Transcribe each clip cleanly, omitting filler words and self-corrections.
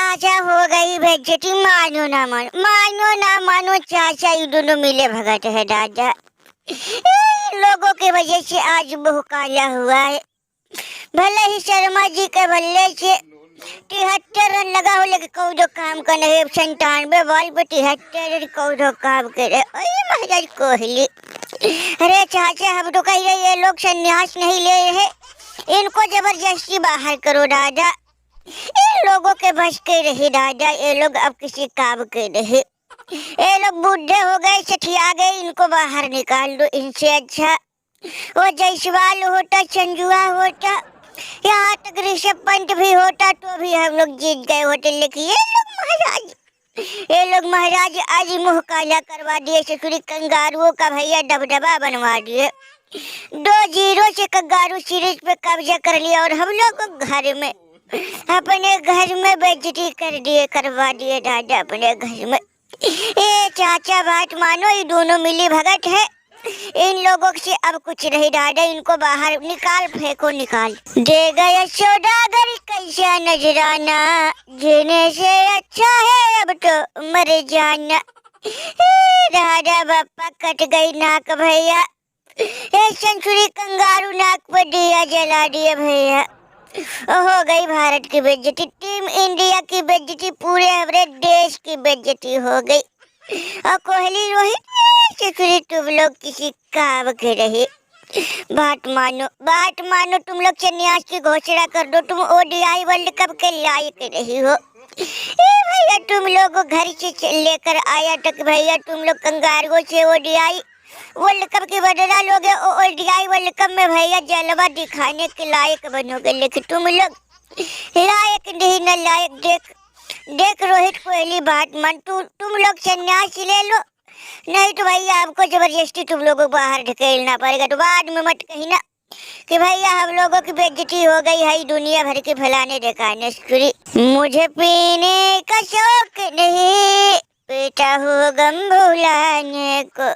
चाचा हो गई बेइज्जती। मानो चाचा ये दोनों मिले भगत है दादा। लोगों की वजह से आज बहु काला हुआ है। भले ही शर्मा जी के बल्ले से 73 रन लगा हो, लेकिन कौन काम का नहीं। 97 बॉल पे 73 कौन काम करे। महाराज कोहली, अरे चाचा हम तो कह रहे ये लोग संन्यास नहीं ले रहे, इनको जबरदस्ती बाहर करो दादा। इन लोगों के बस के रहे दादा, ये लोग अब किसी काम के रहे। ये लोग बूढ़े हो गए, सठिया गए, इनको बाहर निकाल दो। इनसे अच्छा वो जायसवाल होता, संजुआ होता, यहाँ तक ऋषभ पंत भी होता तो भी हम लोग जीत गए होते। लेकिन ये लोग महाराज आज मुँह काला करवा दिए। ससुरी कंगारुओं का भैया दबदबा बनवा दिए। 2-0 से कंगारू सीरीज पे कब्जा कर लिया और हम लोग को घर में, अपने घर में बेइज्जती करवा दिए दादा, अपने घर में। ए चाचा बात मानो, ये दोनों मिली भगत है। इन लोगों से अब कुछ नहीं दादा, इनको बाहर निकाल, फेंको निकाल। दे गया सौदागर कैसा नजराना, जीने से अच्छा है अब तो मर जाना। दादा बापा कट गई नाक भैया, सेंचुरी कंगारू नाक पर दिया जला दिया भैया। हो गई भारत की बेइज्जती, टीम इंडिया की बेइज्जती, पूरे हमारे देश की बेइज्जती हो गई। और कोहली रोहित तुम लोग किसी काम के रहे। बात मानो तुम लोग संन्यास की घोषणा कर दो। तुम ओडीआई वर्ल्ड कप के लायक रही हो। भैया तुम लोग घर से लेकर आया तक भैया, तुम लोग कंगारुओं से ओडीआई वर्ल्ड कप की बदला लोगे। ओडीआई वर्ल्ड कप में भैया जलवा दिखाने के लायक बनोगे, लेकिन तुम लोग लायक नहीं न लायक। देख रोहित कोहली बात मान, तुम लोग संन्यास ले लो, नहीं तो भैया आपको जबरदस्ती तुम लोगों को बाहर ढकेलना पड़ेगा। तो बाद में मत कहना कि भैया हम लोगों की बेइज्जती हो गई है दुनिया भर के फैलाने दिखाने। मुझे पीने का शौक नहीं, पीता हूँ गम भुलाने को।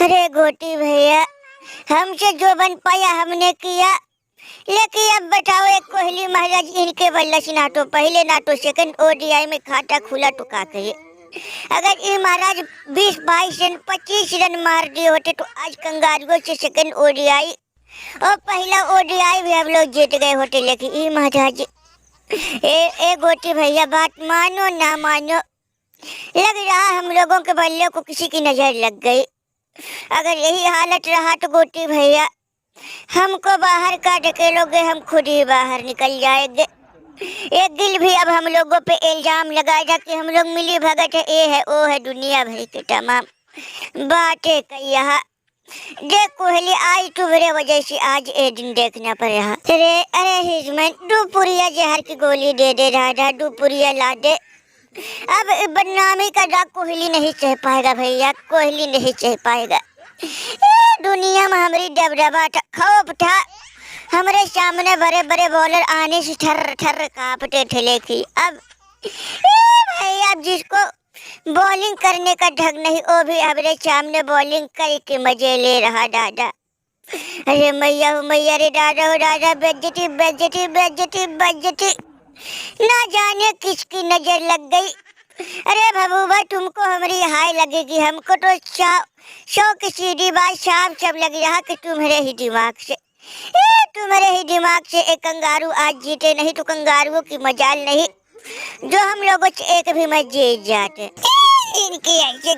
अरे गोटी भैया, हमसे जो बन पाया हमने किया, लेकिन अब बताओ एक कोहली महाराज इनके बल्ला से ना तो पहले ना तो सेकंड ओडीआई में खाता खुला तो का कहे। अगर ये महाराज 20-22 रन 25 रन मार दिए होते तो आज कंगारुओं से सेकंड ओडीआई और पहला ओडीआई भी हम लोग जीत गए होते। लेकिन ये महाराज ए गोटी भैया बात मानो ना मानो, लग रहा हम लोगों के बल्ले को किसी की नजर लग गई। अगर यही हालत रहा तो गोटी भैया हमको बाहर का ढकेलोगे, हम खुद ही बाहर निकल जाएंगे। एक दिल भी अब हम लोगों पे इल्जाम लगाएगा कि हम लोग मिली भगत है, ये है वो है, दुनिया भर के तमाम बातें कही। यहाँ देख कोहली आज तुम्हारे वजह से आज ये दिन देखना पड़ रहा। अरे हिजमैन 2 पुरिया जहर की गोली दे दे राजा, 2 पुरिया ला दे। अब बदनामी का दाग कोहली नहीं सह पाएगा भैया, कोहली नहीं सह पाएगा। दुनिया में हमारी दबदबा था, खौफ था, हमारे सामने बड़े बड़े बॉलर आने से ठर ठर कांपते थे। लेकिन अब भाई अब जिसको बॉलिंग करने का ढंग नहीं, वो भी हमारे सामने बॉलिंग करके मजे ले रहा दादा। अरे मैया हो मैया रे दादा हो दादा, बेइज्जती बेइज्जती बेइज्जती बेइज्जती, ना जाने किसकी नजर लग गई। अरे भबूबा तुमको हमारी हाय लगेगी, हमको तो 100 की सीधी बात साफ सब लग रहा कि तुम्हारे ही दिमाग से एक कंगारू आज जीते, नहीं तो कंगारुओं की मजाल नहीं जो हम लोगों से एक भी मैच जीत जाते। इनकी ऐसी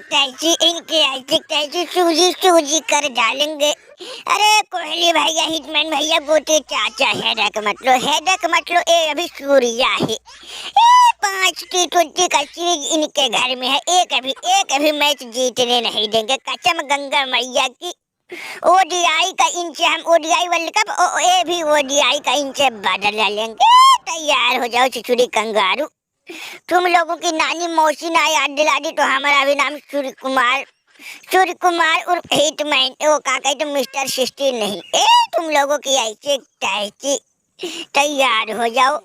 तैसी सूजी कर डालेंगे। अरे कोहली भैया, हिटमैन भैया, गोटे चाचा, हेडक मत लो, ये अभी सूर्या है। 5 T20 का सीरीज इनके घर में है, एक अभी मैच जीतने नहीं देंगे, कसम गंगा मैया की। ओडीआई का इनसे हम ओडीआई वर्ल्ड कप, ये भी ओडीआई का इनसे बदला लेंगे। तैयार हो जाओ छिछुरी कंगारू। तुम लोगों की नानी मौसी ना याद दिला दी तो हमारा भी नाम सूर्य कुमार उर्फ हिटमैन, वो का कहते मिस्टर 16 नहीं। तुम लोगों की ऐसे तैसी, तैयार हो जाओ।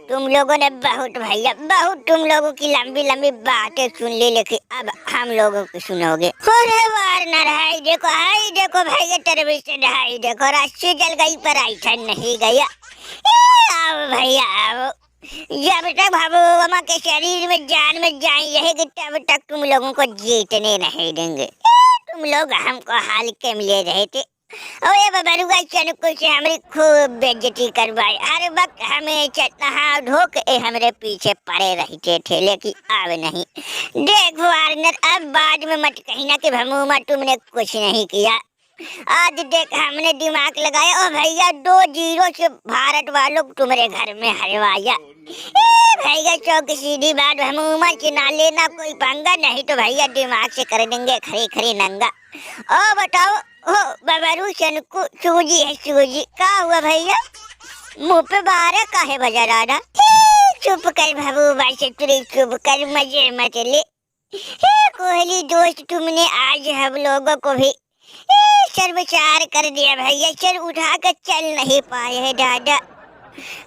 तुम लोगों ने बहुत भैया बहुत तुम लोगों की लंबी लंबी बातें सुन ली, लेकिन अब हम लोगों की सुनोगे। अरे वार न रहा, हाई देखो भैया टेलीविजन, हाई देखो रस्सी जल गई पर ऐसा नहीं गया। आओ भैया आओ, जब तक भगवान के शरीर में जान में जान रहेगी तब तक तुम लोगों को जीतने नहीं देंगे। तुम लोग हमको हाल के मिले रहे थे और ये बबरुआ चनकू से हमारी खूब बेइज्जती करवाई। हर वक्त हमें नहा धो के हमरे पीछे पड़े रहते थे, लेकिन अब नहीं। देख वार्नर, अब बाद में मत कहना कि भमूमा तुमने कुछ नहीं किया। आज देख हमने दिमाग लगाया और भैया 2-0 से भारत वालों को तुम्हारे घर में हरवाया। भैया चौकी सीधी बात, भमूमा से ना लेना कोई पंगा, नहीं तो भैया दिमाग से कर देंगे खरी खरी नंगा। ओ बताओ, हो बबरू चनकू, सूजी है सूजी। का हुआ भैया, मुंह पे बारह काहे बजा रहा? चुप कर भबूबा चतुरी, चुप कर, मजे मत ले। कोहली दोस्त, तुमने आज हम लोगों को भी शर्मसार कर दिया भैया। सर उठा कर चल नहीं पाए है दादा।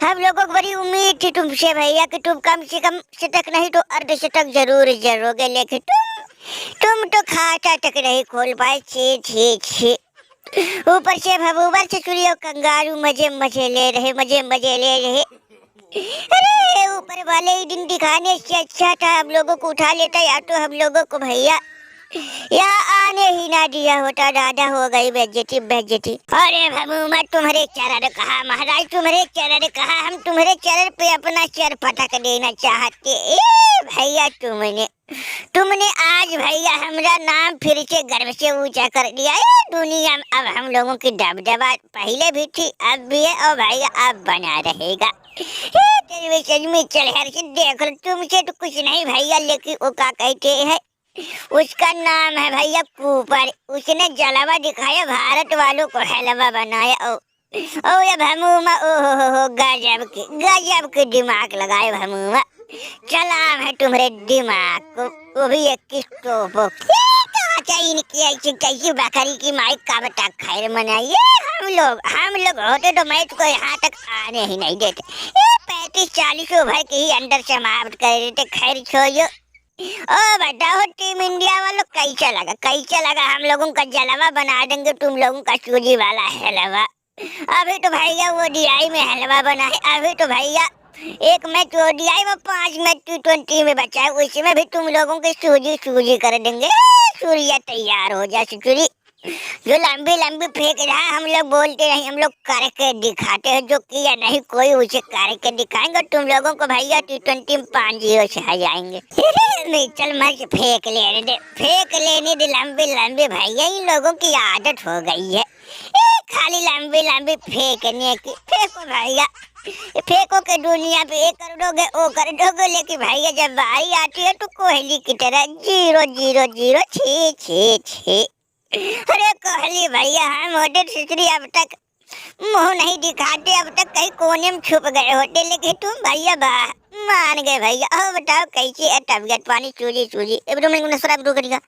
हम लोगों को बड़ी उम्मीद थी तुमसे भैया कि तुम कम से कम शतक नहीं तो अर्धशतक जरूर जरोगे, लेकिन तुम तो खाता तक नहीं खोल पाए। छी छी छी। ऊपर से भबूबर से चुरी और कंगारू मजे मजे ले रहे। अरे ऊपर वाले ही दिन दिखाने से अच्छा था हम लोगों को उठा लेता, या तो हम लोगों को भैया यहाँ आने ही ना दिया होता। दादा हो गई बेइज्जती। अरे भमूमा, तुम्हारे चरण कहा महाराज, तुम्हारे चरण कहा, हम तुम्हारे चरण पे अपना सर पटक देना चाहते। भैया तुमने आज भैया हमारा नाम फिर से गर्व से ऊंचा कर दिया दुनिया में। अब हम लोगों की दबदबा पहले भी थी, अब भी है, और भैया अब बना रहेगा। टेलीविजन में चल हर से देख लो, तुमसे तो कुछ नहीं भैया, लेकिन वो क्या कहते हैं, उसका नाम है भैया कुपर। उसने जलवा दिखाया, भारत वालों को हलवा बनाया। ओ ये भमूमा, ओ गजब के दिमाग लगाए भमूमा। सलाम है तुम्हारे दिमाग को, वो भी एक किस्तो कैसी बकरी की माई का बता खैर मनाइए। हम लोग होते तो मैच को यहाँ तक आने ही नहीं देते। 35-40 ओवर के ही अंदर समाप्त कर देते। खैर छोड़ो। ओ बताओ टीम इंडिया वालों, कैसा लगा हम लोगों का जलवा? बना देंगे तुम लोगों का सूजी वाला हलवा। अभी तो भैया वो ओडीआई में हलवा बना है, अभी तो भैया एक मैच ओडीआई में 5 मैच T20 में बचा है, उसमें भी तुम लोगों के सूजी कर देंगे। सूर्या तैयार हो जा सूरी, जो लंबी फेंक रहा हम लोग बोलते नहीं, हम लोग करके दिखाते हैं। जो किया नहीं कोई उसे करके दिखाएंगे। तुम लोगों को भैया T20 में 5-0 से हराएंगे। चल मैच फेंक लेने दे लंबी भैया, इन लोगों की आदत हो गई है खाली लंबी फेंकने की। फेंको भैया, फेंको के दुनिया पे ये कर दोगे वो कर दोगे, लेकिन भैया जब बारी आती है तो कोहली की तरह 0-0-0 छी। अरे कोहली भैया, हम होते सिसरी अब तक मुंह नहीं दिखाते, अब तक कहीं कोने में छुप गए होते, लेकिन तुम भैया मान गए भैया। अब बताओ कैसी है तबीयत पानी? सूजी अब तुम करेगा।